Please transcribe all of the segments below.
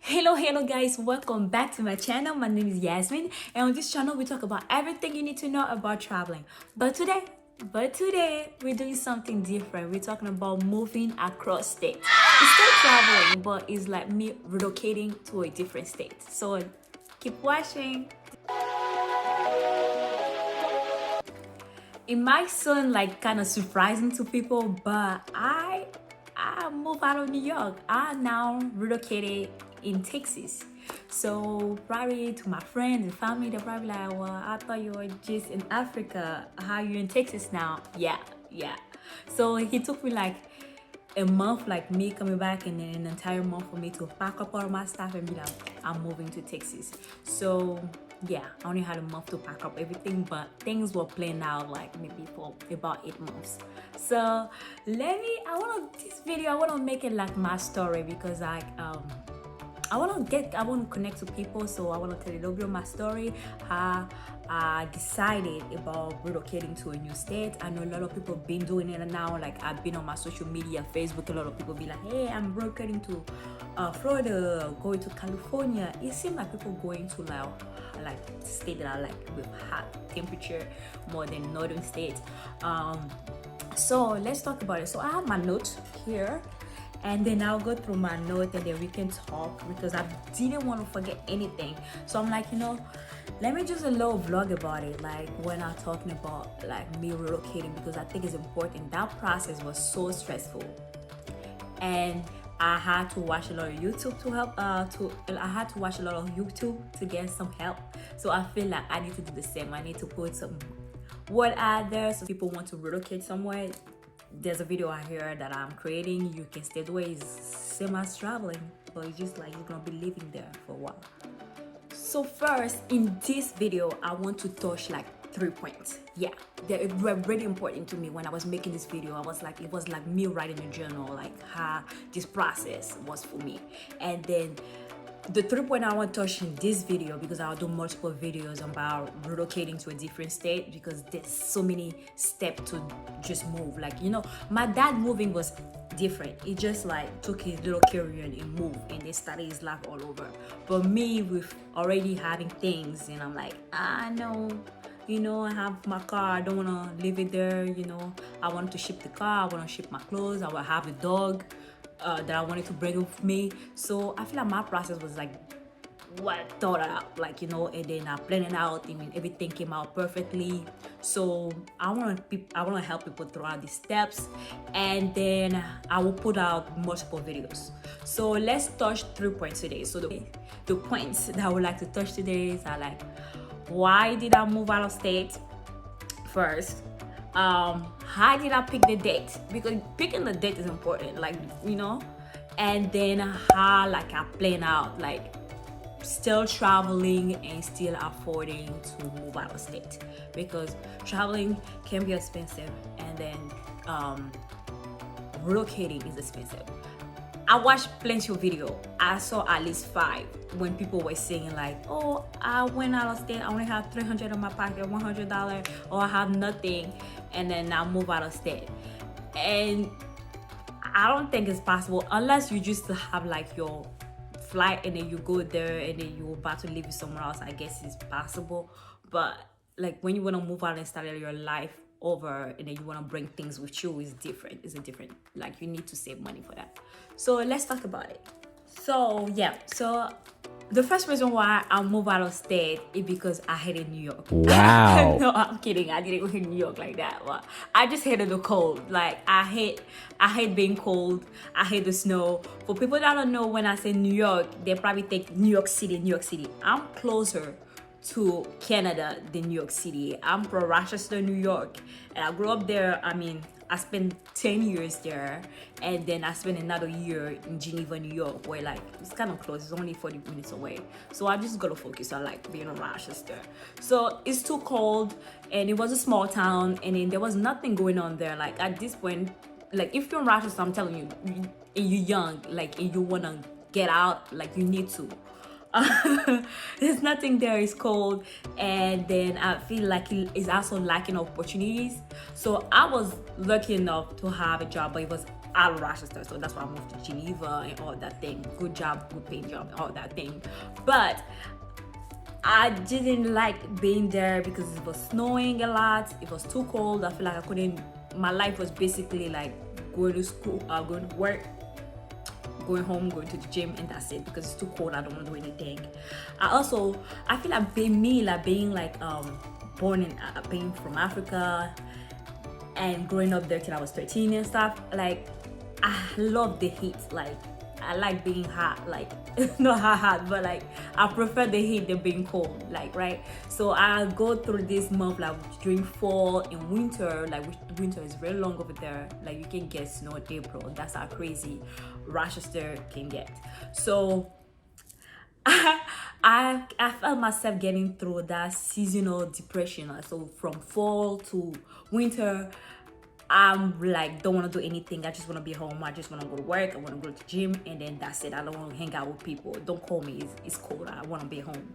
Hello guys, welcome back to my channel. My name is Yasmin, and on this channel we talk about everything you need to know about traveling. But today we're doing something different. We're talking about moving across states. It's still traveling, but it's like me relocating to a different state. So keep watching. It might sound like kind of surprising to people, but I moved out of New York. I now relocated in Texas. So probably to my friends and family, they're probably like, "Well, I thought you were just in Africa. How are you in Texas now?" Yeah. So he took me like a month, like me coming back, and then an entire month for me to pack up all of my stuff and be like, I'm moving to Texas. So yeah, I only had a month to pack up everything, but things were playing out like maybe for about 8 months. So this video, I want to make it like my story because I want to connect to people, so I want to tell you a little bit of my story, how I decided about relocating to a new state. I know a lot of people have been doing it now. Like I've been on my social media, Facebook, a lot of people be like, hey, I'm relocating to Florida, going to California. It seems like people going to like states that are like with hot temperature more than northern states. So let's talk about it. So I have my notes here, and then I'll go through my notes and then we can talk because I didn't want to forget anything. So I'm like, let me just a little vlog about it, like when I'm talking about like me relocating, because I think it's important. That process was so stressful, and I had to watch a lot of YouTube to help. I had to watch a lot of YouTube to get some help. So I feel like I need to do the same. I need to put some word out there so people want to relocate somewhere. There's a video out here that I'm creating. You can stay the way, it's same as traveling, but it's just like you're gonna be living there for a while. So first, in this video, I want to touch like 3 points. Yeah, they were really important to me when I was making this video. It was like me writing a journal, like how this process was for me. And then the 3 point I want to touch in this video, because I'll do multiple videos about relocating to a different state, because there's so many steps to just move. Like, my dad moving was different. He just like took his little career and moved, and they started his life all over. But me, with already having things, and I'm like, I know, I have my car, I don't want to leave it there. I want to ship the car, I want to ship my clothes, I will have a dog that I wanted to bring with me. So I feel like my process was like what thought out, like, and then I planned it out. I mean, everything came out perfectly. So I want to help people throughout these steps, and then I will put out multiple videos. So let's touch 3 points today. So the points that I would like to touch today are like, why did I move out of state first? How did I pick the date? Because picking the date is important, like, and then how like I plan out like still traveling and still affording to move out of state, because traveling can be expensive, and then relocating is expensive. I watched plenty of video. I saw at least 5 when people were saying like, oh, I went out of state, I only have $300 in my pocket, $100, or I have nothing, and then I move out of state. And I don't think it's possible unless you just have like your flight and then you go there and then you're about to leave somewhere else. I guess it's possible, but like when you want to move out and start your life over and then you want to bring things with you, is different. It's a different, like, you need to save money for that. So let's talk about it. So the first reason why I moved out of state is because I hated New York. Wow. No, I'm kidding. I didn't go to New York like that. But I just hated the cold. Like I hate being cold. I hate the snow. For people that don't know, when I say New York, they probably think New York City, New York City. I'm closer to Canada than New York City. I'm from Rochester, New York, and I grew up there. I mean, I spent 10 years there, and then I spent another year in Geneva, New York, where like it's kind of close. It's only 40 minutes away. So I just gotta focus on like being in Rochester. So it's too cold, and it was a small town, and then there was nothing going on there. Like at this point, like if you're in Rochester, I'm telling you, and you're young, like, and you wanna get out, like you need to. There's nothing there. It's cold, and then I feel like it's also lacking opportunities. So I was lucky enough to have a job, but it was out of Rochester, so that's why I moved to Geneva and all that thing. Good job, good paying job, all that thing. But I didn't like being there because it was snowing a lot. It was too cold. I feel like I couldn't. My life was basically like going to school, going to work, going home, going to the gym, and that's it, because it's too cold. I don't want to do anything. I feel like being like born in being from Africa and growing up there till I was 13 and stuff. Like, I love the heat. Like, I like being hot, like not hot, but like I prefer the heat than being cold, like, right? So I go through this month like during fall and winter, like winter is very long over there. Like, you can get snow in April. That's how crazy Rochester can get. So I felt myself getting through that seasonal depression. So from fall to winter, I'm like, don't want to do anything. I just want to be home. I just want to go to work. I want to go to the gym, and then that's it. I don't want to hang out with people. Don't call me. It's cold. I want to be home.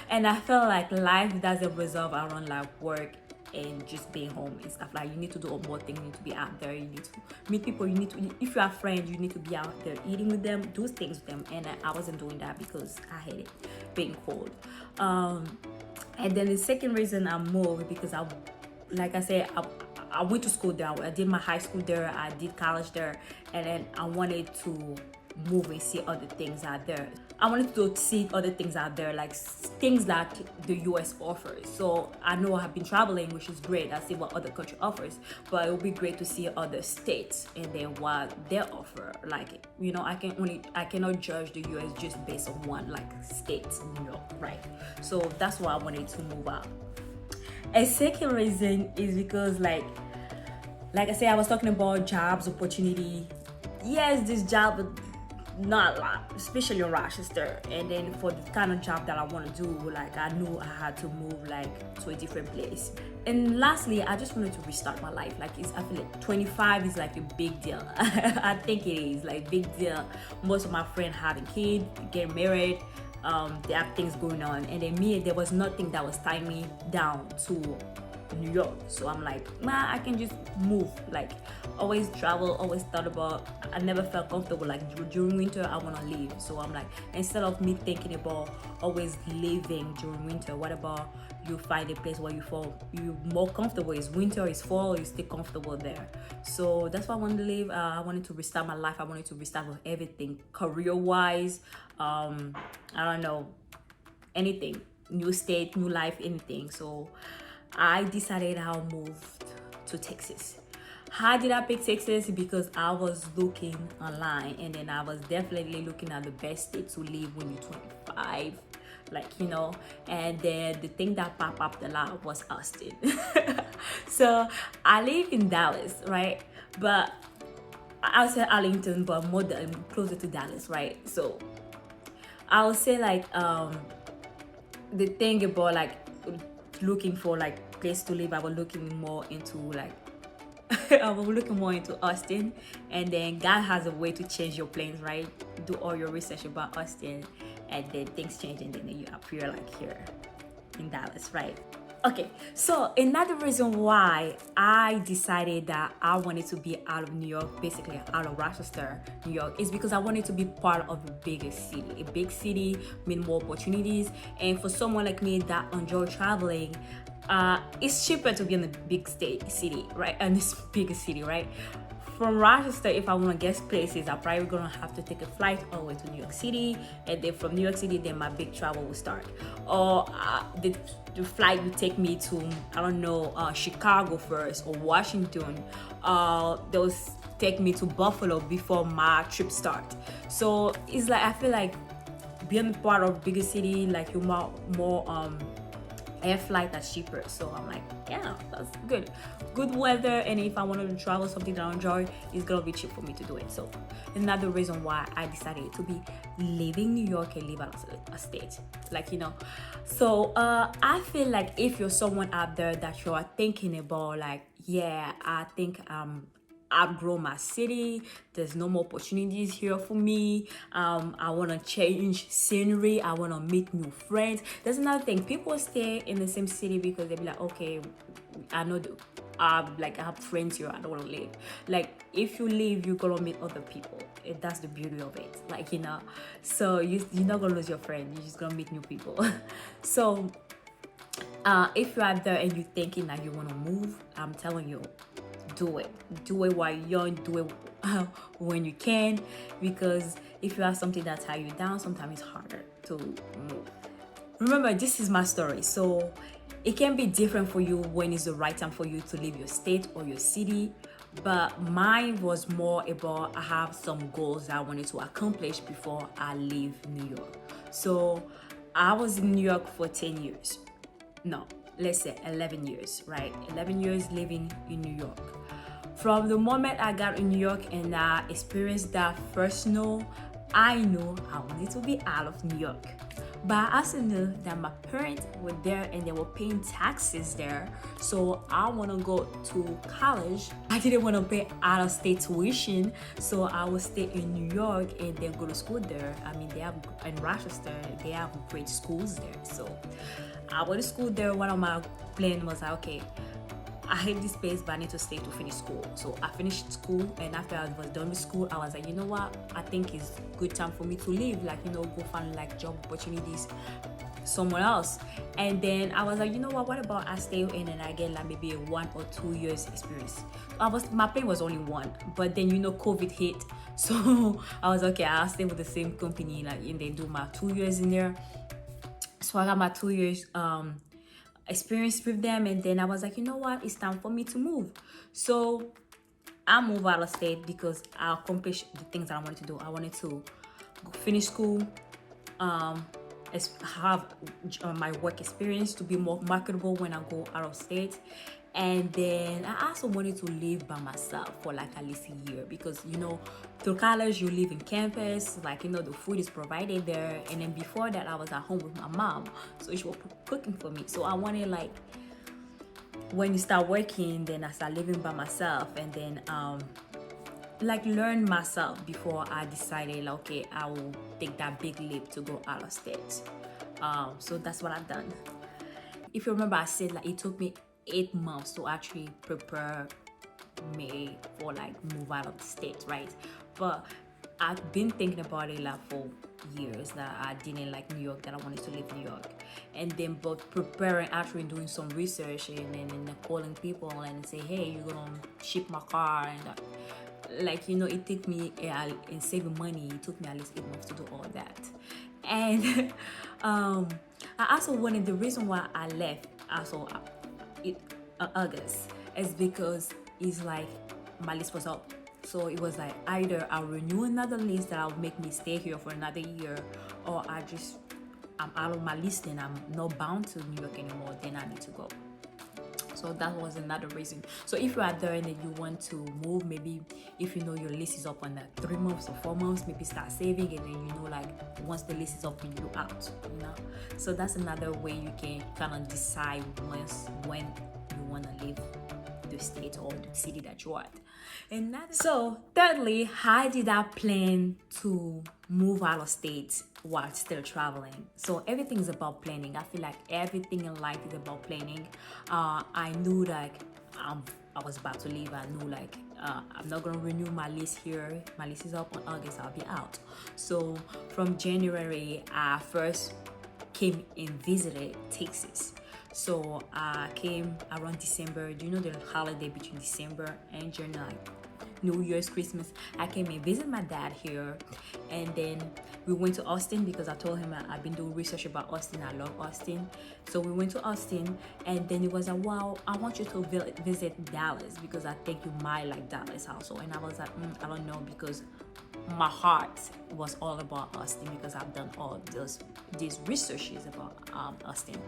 And I felt like life doesn't resolve around like work and just being home and stuff. Like, you need to do more things. You need to be out there. You need to meet people. You need to, if you have friends, you need to be out there eating with them, do things with them. And I wasn't doing that because I hated being cold. And then the second reason I moved, because like I said, I went to school there. I did my high school there. I did college there, and then I wanted to move and see other things out there. I wanted to see other things out there, like things that the US offers. So I know I have been traveling, which is great. I see what other country offers, but it would be great to see other states and then what they offer. Like, you know, I cannot judge the US just based on one like state, you know, right? So that's why I wanted to move out. A second reason is because like I said, I was talking about jobs, opportunity. Yes, this job, not a lot, especially in Rochester. And then for the kind of job that I want to do, like, I knew I had to move like to a different place. And lastly, I just wanted to restart my life. Like, I feel like 25 is like a big deal. I think it is like big deal. Most of my friends having kids, getting married. They have things going on, and then me, there was nothing that was tying me down to New York. So I'm like, I can just move. Like, always travel, always thought about, I never felt comfortable like during winter I want to leave. So I'm like, instead of me thinking about always leaving during winter, what about you find a place where you more comfortable? Is winter, is fall, you stay comfortable there. So that's why I wanted to leave. I wanted to restart my life. I wanted to restart with everything, career wise, I don't know, anything, new state, new life, anything. So I decided I'll move to Texas. How did I pick Texas? Because I was looking online, and then I was definitely looking at the best state to live when you're 25, like, you know. And then the thing that popped up a lot was Austin. So I live in Dallas, right? But I'll say Arlington, but more closer to Dallas, right? So I'll say like the thing about like looking for like place to live, I was looking more into like I was looking more into Austin, and then God has a way to change your plans, right? Do all your research about Austin, and then things change, and then you appear like here in Dallas, right? Okay, so another reason why I decided that I wanted to be out of New York, basically out of Rochester, New York, is because I wanted to be part of a bigger city. A big city means more opportunities, and for someone like me that enjoy traveling, it's cheaper to be in a big city, right? And this bigger city, right? From Rochester, if I want to get places, I'm probably gonna have to take a flight all the way to New York City, and then from New York City, then my big travel will start. Or the flight will take me to, I don't know, Chicago first, or Washington. They'll take me to Buffalo before my trip starts. So it's like, I feel like being part of bigger city, like you're more air flight that's cheaper. So I'm like, yeah, that's good weather, and if I wanted to travel something that I enjoy, it's gonna be cheap for me to do it. So another reason why I decided to be leaving New York and live out of a state, like, you know. So I feel like if you're someone out there that you are thinking about, like, yeah, I think outgrow my city. There's no more opportunities here for me. I want to change scenery. I want to meet new friends. There's another thing. People stay in the same city because they be like, okay, I know like I have friends here. I don't want to leave. Like if you leave, you're gonna meet other people. That's the beauty of it. Like, you know, so you're not gonna lose your friend. You're just gonna meet new people. So if you're out there and you're thinking that you want to move, I'm telling you, do it while you're young. Do it when you can, because if you have something that tie you down, sometimes it's harder to move. Remember, this is my story, so it can be different for you when it's the right time for you to leave your state or your city, but mine was more about I have some goals that I wanted to accomplish before I leave New York. So I was in New York for 10 years. No, let's say 11 years, right? 11 years living in New York. From the moment I got in New York and I experienced that first snow, I knew I wanted to be out of New York. But I also knew that my parents were there and they were paying taxes there. So I want to go to college. I didn't want to pay out of state tuition. So I would stay in New York and then go to school there. I mean, they have in Rochester, they have great schools there. So I went to school there. One of my plans was like, okay, I hate this place, but I need to stay to finish school. So I finished school, and after I was done with school, I was like, you know what? I think it's good time for me to leave. Like, you know, go find like job opportunities somewhere else. And then I was like, you know what? What about I stay in and I get like maybe a 1 or 2 years experience? My plan was only 1, but then you know COVID hit, so I was okay. I'll stay with the same company, like, and then do my 2 years in there. So I got my 2 years experience with them, and then I was like, you know what, it's time for me to move. So I moved out of state because I accomplished the things that I wanted to do. I wanted to finish school, have my work experience to be more marketable when I go out of state. And then I also wanted to live by myself for like at least a year, because you know, through college you live in campus, like, you know, the food is provided there. And then before that I was at home with my mom, so she was cooking for me. So I wanted, like, when you start working, then I start living by myself, and then like learn myself before I decided, like, okay, I will take that big leap to go out of state. So that's what I've done. If you remember, I said like it took me 8 months to actually prepare me for like move out of the state, right? But I've been thinking about it like for years that I didn't like New York, that I wanted to live in New York. And then but preparing, actually doing some research and calling people and say, hey, you're gonna ship my car, and like, you know, it took me in saving money, it took me at least 8 months to do all that. And I also wanted, the reason why I left also August is because it's like my list was up. So it was like either I'll renew another list that will make me stay here for another year, or I'm out of my list and I'm not bound to New York anymore, then I need to go. So that was another reason. So if you are there and you want to move, maybe if you know your list is up on like 3 months or 4 months, maybe start saving, and then you know, like, once the list is up, you out, you know. So that's another way you can kind of decide when you want to leave the state or the city that you're at. And so thirdly, how did I plan to move out of state while still traveling? So everything is about planning. I feel like everything in life is about planning. I knew like I was about to leave. I knew like I'm not gonna renew my list here. My list is up on August. I'll be out. So from January, I first came and visited Texas. So I came around December. Do you know the holiday between December and January, like New Year's, Christmas? I came and visit my dad here, and then we went to Austin because I told him I've been doing research about Austin. I love Austin. So we went to Austin, and then it was like, wow, I want you to visit Dallas because I think you might like Dallas also. And I was like, I don't know, because my heart was all about Austin because I've done all these researches about Austin.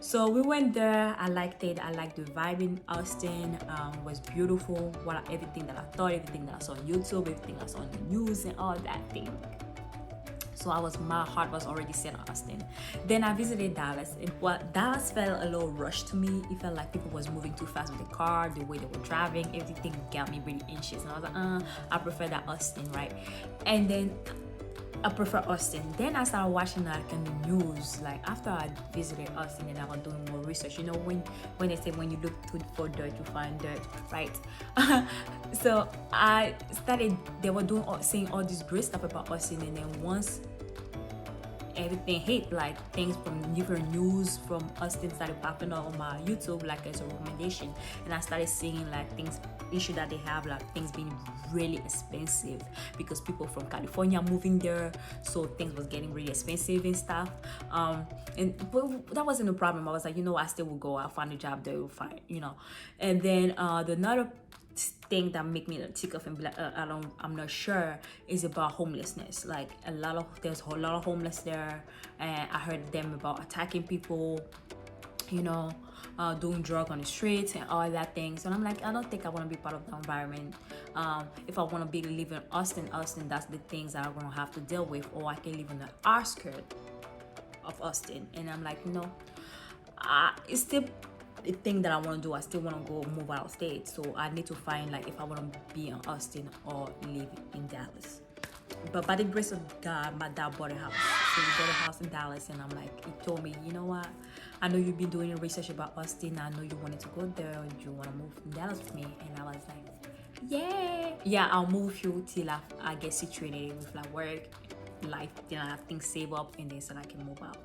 So we went there. I liked it. I liked the vibe in Austin. It was beautiful. Everything that I thought, everything that I saw on YouTube, everything I saw on the news, and all that thing. So my heart was already set on Austin. Then I visited Dallas. Dallas felt a little rushed to me. It felt like people was moving too fast with the car, the way they were driving, everything got me really anxious. And I was like, I prefer that Austin, right? And then I prefer Austin. Then I started watching like in the news, like after I visited Austin and I was doing more research. You know, when they say when you look for dirt, you find dirt, right? So I started. They were saying all this great stuff about Austin, and then once everything hit, like things from different news from Austin started popping up on my YouTube like as a recommendation, and I started seeing like issue that they have, like things being really expensive because people from California moving there, so things was getting really expensive and stuff. But that wasn't a problem. I was like, I still will go. I'll find a job there. Will find, And then the another thing that make me tick off and be like, I'm not sure, is about homelessness. Like there's a lot of homeless there, and I heard them about attacking people, doing drug on the streets and all that things. And I'm like, I don't think I want to be part of the environment. If I want to be living in Austin, that's the things that I'm gonna have to deal with, or I can live on the outskirts of Austin. And I'm like, it's still the thing that I want to do. I still want to go move out of state, so I need to find like if I want to be in Austin or live in Dallas. But by the grace of God, my dad bought a house. So he bought a house in Dallas, and I'm like, he told me, you know what? I know you've been doing research about Austin. I know you wanted to go there, and you want to move in Dallas with me. And I was like, yeah, I'll move with you till I get situated with like work, life, then I have things saved up, and then so I can move out.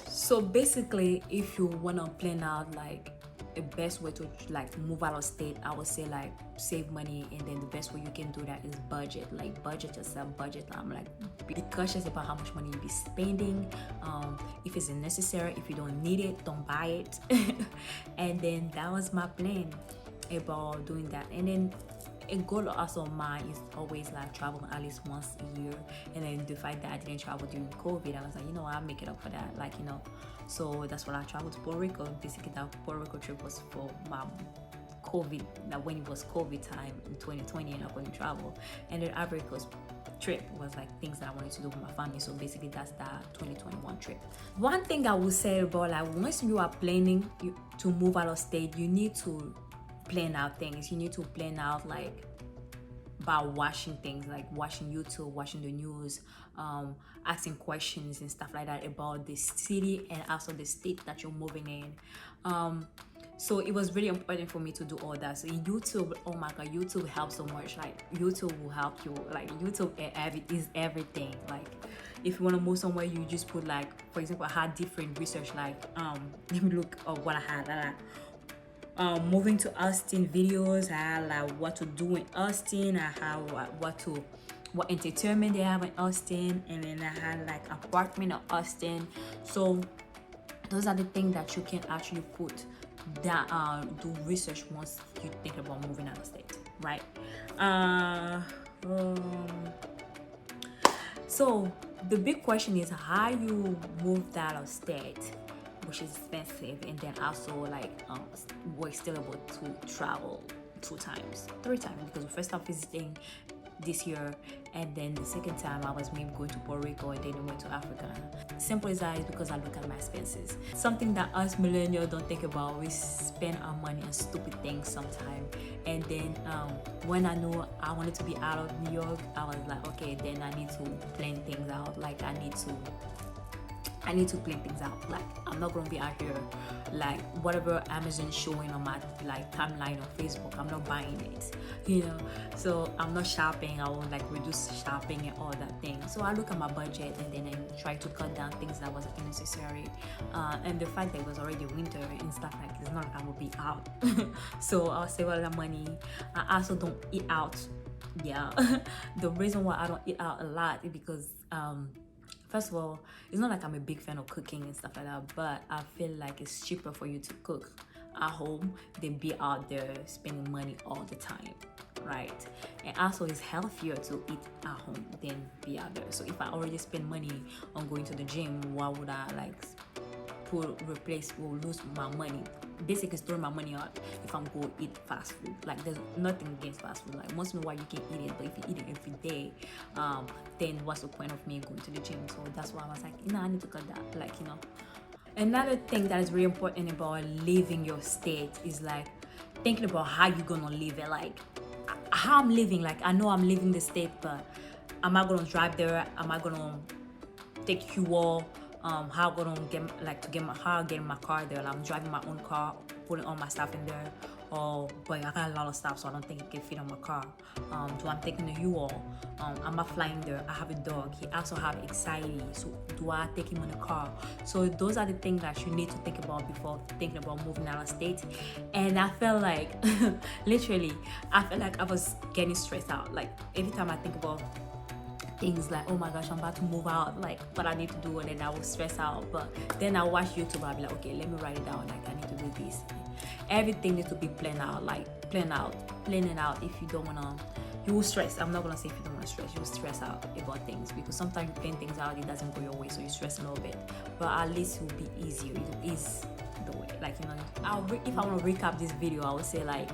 So basically, if you wanna plan out like the best way to like move out of state, I would say like save money, and then the best way you can do that is budget. Like budget yourself, budget. I'm like, be cautious about how much money you be spending. If it's necessary, if you don't need it, don't buy it. And then that was my plan about doing that. And then a goal also of mine is always like traveling at least once a year. And then the fact that I didn't travel during COVID, I was like, I'll make it up for that. Like, so that's when I traveled to Puerto Rico. Basically, that Puerto Rico trip was for my COVID, like when it was COVID time in 2020 and I couldn't travel. And the Ivory Coast trip was like things that I wanted to do with my family. So basically that's that 2021 trip. One thing I would say about like once you are planning to move out of state, you need to plan out things. You need to plan out like by watching things, like watching YouTube, watching the news, asking questions and stuff like that about the city and also the state that you're moving in. So it was really important for me to do all that. So YouTube, oh my god, YouTube helps so much. Like YouTube will help you. Like YouTube is everything. Like if you want to move somewhere, you just put like, for example, I had different research. Like let me look at what I had. Moving to Austin videos. I had like what to do in Austin. I had what entertainment they have in Austin, and then I had like apartment in Austin. So those are the things that you can actually put that do research once you think about moving out of state, right? So the big question is how you move out of state, which is expensive, and then also like we're still able to travel 3 times, because we first time visiting this year, and then the second time I was maybe going to Puerto Rico, and then we went to Africa. Simple as that is because I look at my expenses. Something that us millennials don't think about. We spend our money on stupid things sometimes. And then when I knew I wanted to be out of New York, I was like, okay, then I need to plan things out. Like I need to plan things out. Like I'm not gonna be out here like whatever Amazon showing on my like timeline on Facebook, I'm not buying it, so I'm not shopping. I will like reduce shopping and all that thing. So I look at my budget, and then I try to cut down things that wasn't necessary, and the fact that it was already winter and stuff, like it's not like I will be out. So I'll save all that money. I also don't eat out. The reason why I don't eat out a lot is because first of all, it's not like I'm a big fan of cooking and stuff like that, but I feel like it's cheaper for you to cook at home than be out there spending money all the time, right? And also it's healthier to eat at home than be out there. So if I already spend money on going to the gym, why would I like lose my money basically throwing my money out if I'm going to eat fast food. Like, there's nothing against fast food. Like, once in a while you can eat it, but if you eat it every day, then what's the point of me going to the gym? So that's why I was like, I need to cut that. Like, another thing that is really important about leaving your state is like thinking about how you're gonna live it. Like, how I'm living. Like, I know I'm leaving the state, but am I gonna drive there? Am I gonna take you all? How gonna get in my car there? Like, I'm driving my own car, putting all my stuff in there. But I got a lot of stuff, so I don't think it can fit on my car. Do I'm taking the U-Haul? Am I flying there? I have a dog. He also have anxiety. So do I take him in the car? So those are the things that you need to think about before thinking about moving out of state. And I felt like, literally, I felt like I was getting stressed out. Like, every time I think about things like, oh my gosh, I'm about to move out, like what I need to do, and then I will stress out. But then I watch YouTube, I'll be like, okay, let me write it down. Like, I need to do this. Everything needs to be planned out. Like, planning out. If you don't wanna, you will stress. I'm not gonna say if you don't wanna stress, you will stress out about things, because sometimes you plan things out, it doesn't go your way, so you stress a little bit. But at least it will be easier. It will ease the way. Like, if I want to recap this video, I would say, like,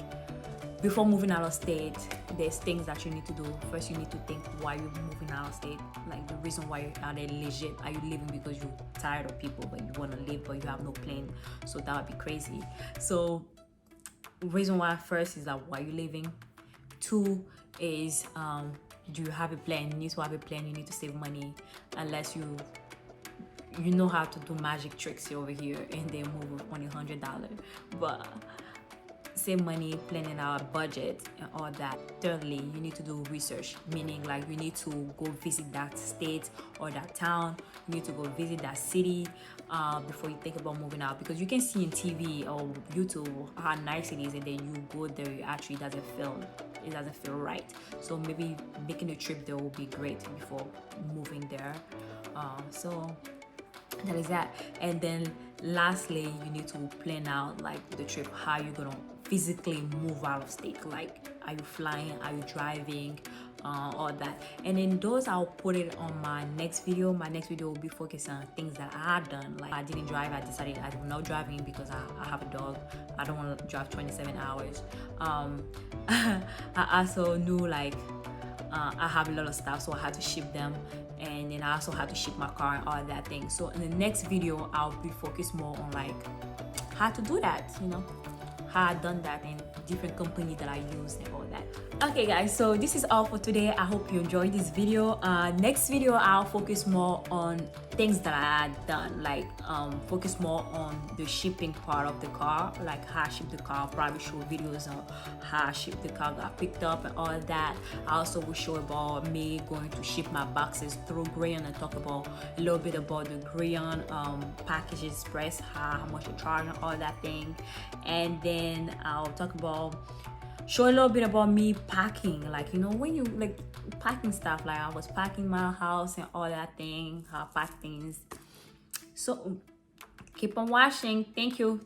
before moving out of state, there's things that you need to do. First, you need to think why you're moving out of state. Like, the reason why are they legit? Are you leaving because you're tired of people, but you want to leave, but you have no plan? So that would be crazy. So reason why first is like, why you're leaving. Two is do you have a plan? You need to have a plan. You need to save money, unless you know how to do magic tricks over here and then move with only $100. But save money, planning our budget and all that. Thirdly, you need to do research, meaning like you need to go visit that state or that town. You need to go visit that city before you think about moving out, because you can see in TV or YouTube how nice it is, and then you go there, it actually doesn't feel right. So maybe making a trip there will be great before moving there. So that is that. And then lastly, you need to plan out like the trip, how you're gonna physically move out of state. Like, are you flying, are you driving, all that. And then those, I'll put it on my next video. My next video will be focused on things that I had done. Like, I didn't drive, I decided I'm not driving because I have a dog. I don't want to drive 27 hours. I also knew like I have a lot of stuff, so I had to ship them, and then I also had to ship my car and all that thing. So in the next video, I'll be focused more on like how to do that, how I done that, and different company that I used and all that. Okay guys, so this is all for today. I hope you enjoyed this video. Next video, I'll focus more on things that I had done, like focus more on the shipping part of the car, like how I ship the car. I'll probably show videos on how I ship the car got picked up and all that. I also will show about me going to ship my boxes through Grayon and talk about a little bit about the Grayon package express, how much you charge and all that thing. And then I'll talk about, show a little bit about me packing, like when you like packing stuff, like I was packing my house and all that thing, how I pack things. So keep on watching. Thank you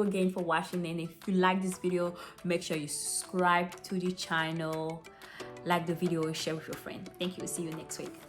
again for watching. And if you like this video, make sure you subscribe to the channel, like the video, and share with your friend. Thank you. See you next week.